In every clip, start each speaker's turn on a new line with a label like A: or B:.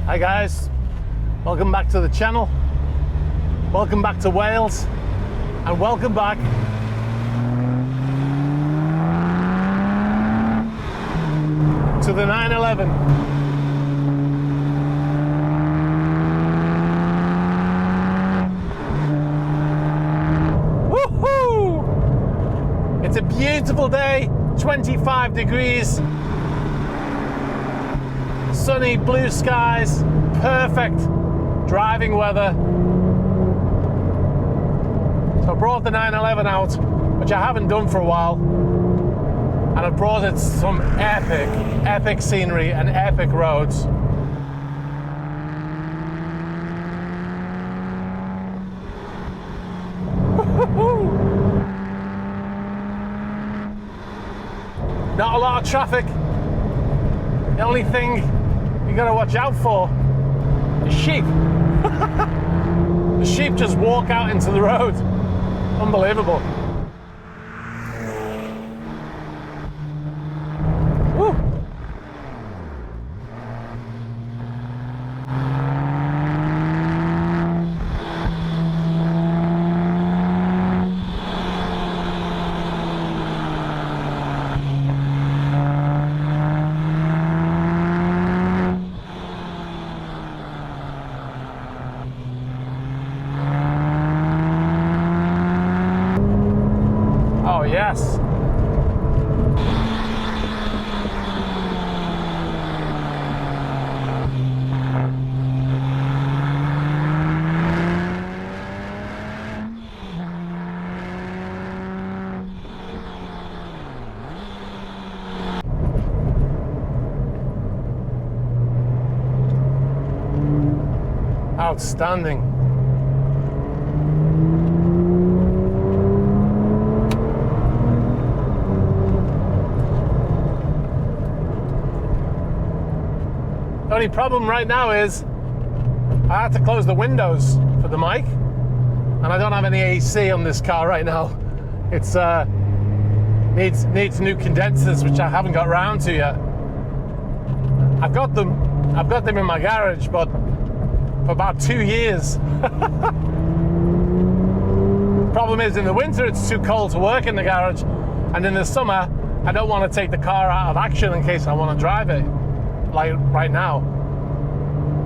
A: Hi guys, welcome back to the channel, welcome back to Wales, and welcome back to the 911. Woohoo! It's a beautiful day, 25 degrees. Sunny, blue skies, perfect driving weather. So I brought the 911 out, which I haven't done for a while, and I brought it some epic scenery and epic roads. Not a lot of traffic. The only thing you gotta watch out for is sheep. The sheep just walk out into the road. Unbelievable. Woo. Oh yes. Outstanding. The only problem right now is I had to close the windows for the mic, and I don't have any AC on this car right now. It's needs new condensers, which I haven't got around to yet. I've got them in my garage, but for about 2 years. Problem is, in the winter it's too cold to work in the garage, and in the summer I don't want to take the car out of action in case I want to drive it, like right now.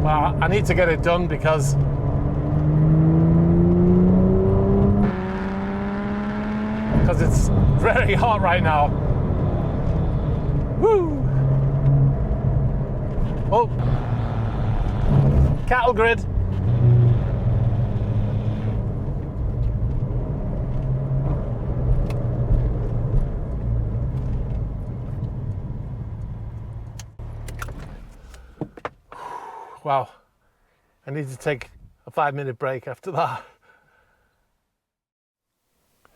A: Well, I need to get it done because it's very hot right now. Woo! Oh, cattle grid. Wow, I need to take a 5-minute break after that.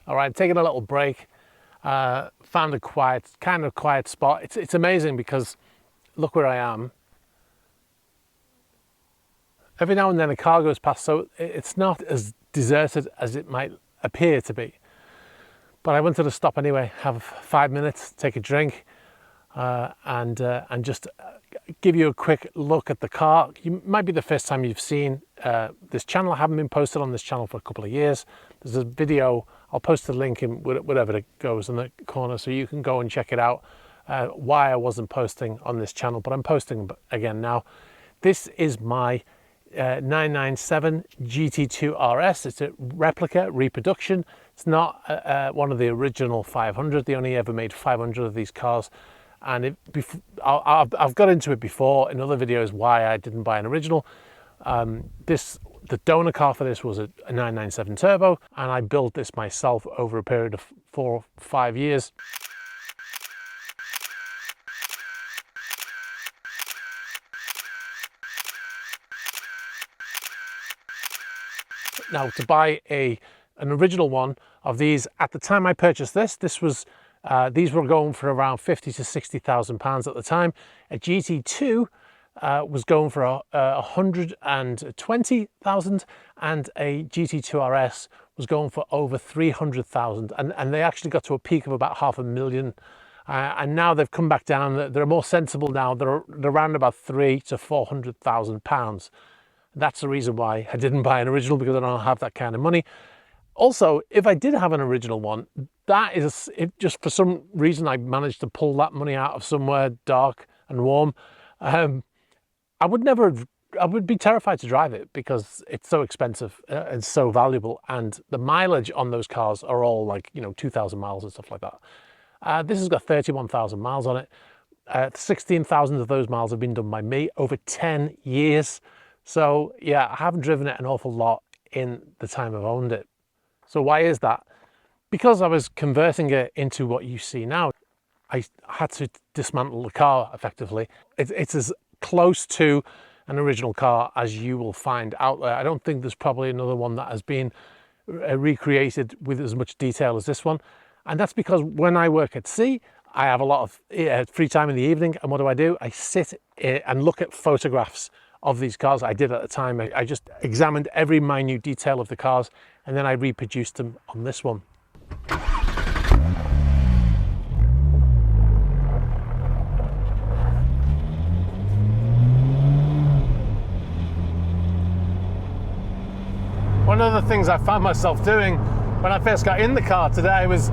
A: All right, taking a little break. Found a kind of quiet spot. It's amazing because look where I am. Every now and then a car goes past, so it's not as deserted as it might appear to be. But I wanted to stop anyway, have 5 minutes, take a drink, and just give you a quick look at the car. You might be the first time you've seen this channel. I haven't been posted on this channel for a couple of years. There's a video, I'll post the link in whatever it goes in the corner, so you can go and check it out, why I wasn't posting on this channel, but I'm posting again now. This is my 997 GT2RS. It's a replica reproduction. It's not one of the original 500. They only ever made 500 of these cars, and I've got into it before in other videos why I didn't buy an original. The donor car for this was a 997 turbo, and I built this myself over a period of 4 or 5 years. Now, to buy an original one of these, at the time I purchased this was these were going for around 50 to 60,000 pounds at the time. A GT2 was going for 120,000, and a GT2RS was going for over 300,000, and they actually got to a peak of about 500,000 and now they've come back down. They're more sensible now. They're around about £300,000 to £400,000. That's the reason why I didn't buy an original, because I don't have that kind of money. Also, if I did have an original one, that is, if just for some reason I managed to pull that money out of somewhere dark and warm, I would be terrified to drive it, because it's so expensive and so valuable, and the mileage on those cars are all like, 2,000 miles and stuff like that. This has got 31,000 miles on it. 16,000 of those miles have been done by me over 10 years. So yeah, I haven't driven it an awful lot in the time I've owned it. So why is that? Because I was converting it into what you see now. I had to dismantle the car effectively. It's as close to an original car as you will find out there. I don't think there's probably another one that has been recreated with as much detail as this one. And that's because when I work at sea, I have a lot of free time in the evening. And what do? I sit and look at photographs of these cars. I did at the time. I just examined every minute detail of the cars, and then I reproduced them on this one. One of the things I found myself doing when I first got in the car today was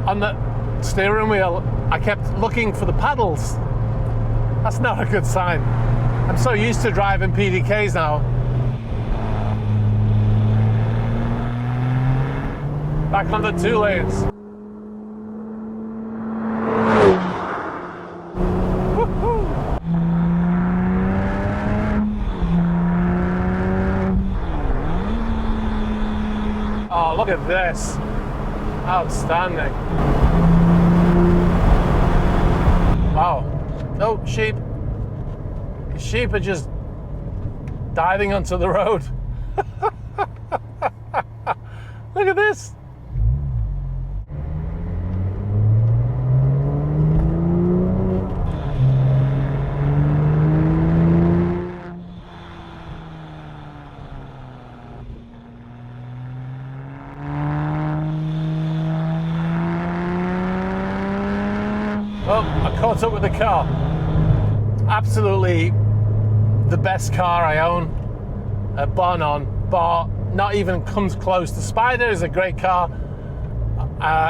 A: on the steering wheel, I kept looking for the paddles. That's not a good sign. I'm so used to driving PDKs now. Back on the 2 lanes. Woohoo! Oh, look at this. Outstanding. Wow. No, sheep. The sheep are just diving onto the road. Look at this. Well, I caught up with the car. Absolutely the best car I own. Bar none, bar not even comes close. The Spider is a great car.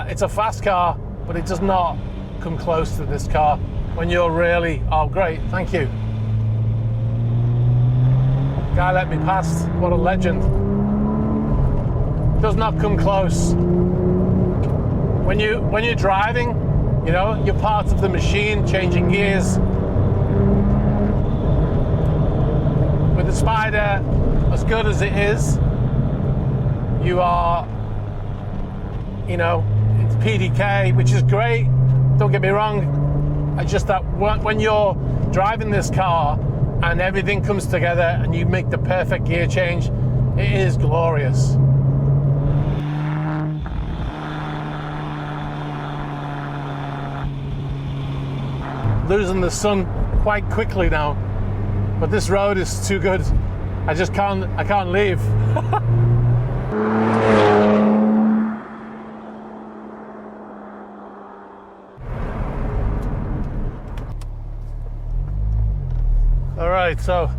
A: It's a fast car, but it does not come close to this car when you're really, oh great, thank you. Guy let me pass, what a legend. Does not come close. When you're driving, you're part of the machine, changing gears. With the Spider, as good as it is, you are, it's PDK, which is great, don't get me wrong. It's just that when you're driving this car and everything comes together and you make the perfect gear change, it is glorious. Losing the sun quite quickly now, but this road is too good. I can't leave. All right, so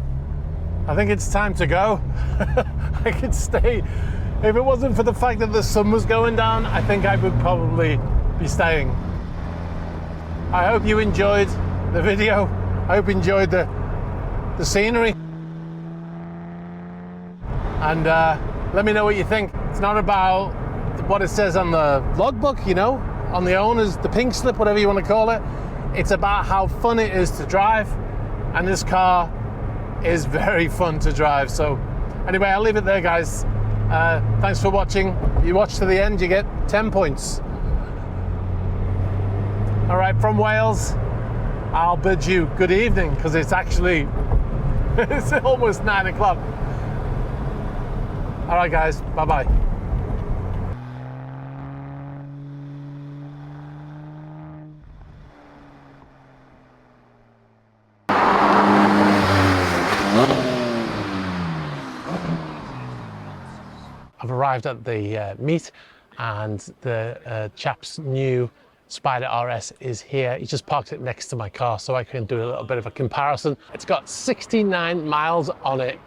A: I think it's time to go. I could stay. If it wasn't for the fact that the sun was going down, I think I would probably be staying. I hope you enjoyed the video. I hope you enjoyed the scenery. And let me know what you think. It's not about what it says on the logbook, on the owner's, the pink slip, whatever you want to call it. It's about how fun it is to drive. And this car is very fun to drive. So anyway, I'll leave it there, guys. Thanks for watching. If you watch to the end, you get 10 points. All right, from Wales, I'll bid you good evening, because it's actually, it's almost 9 o'clock. All right, guys, bye-bye. I've arrived at the meet, and the chap's new Spider RS is here. He just parked it next to my car so I can do a little bit of a comparison. It's got 69 miles on it.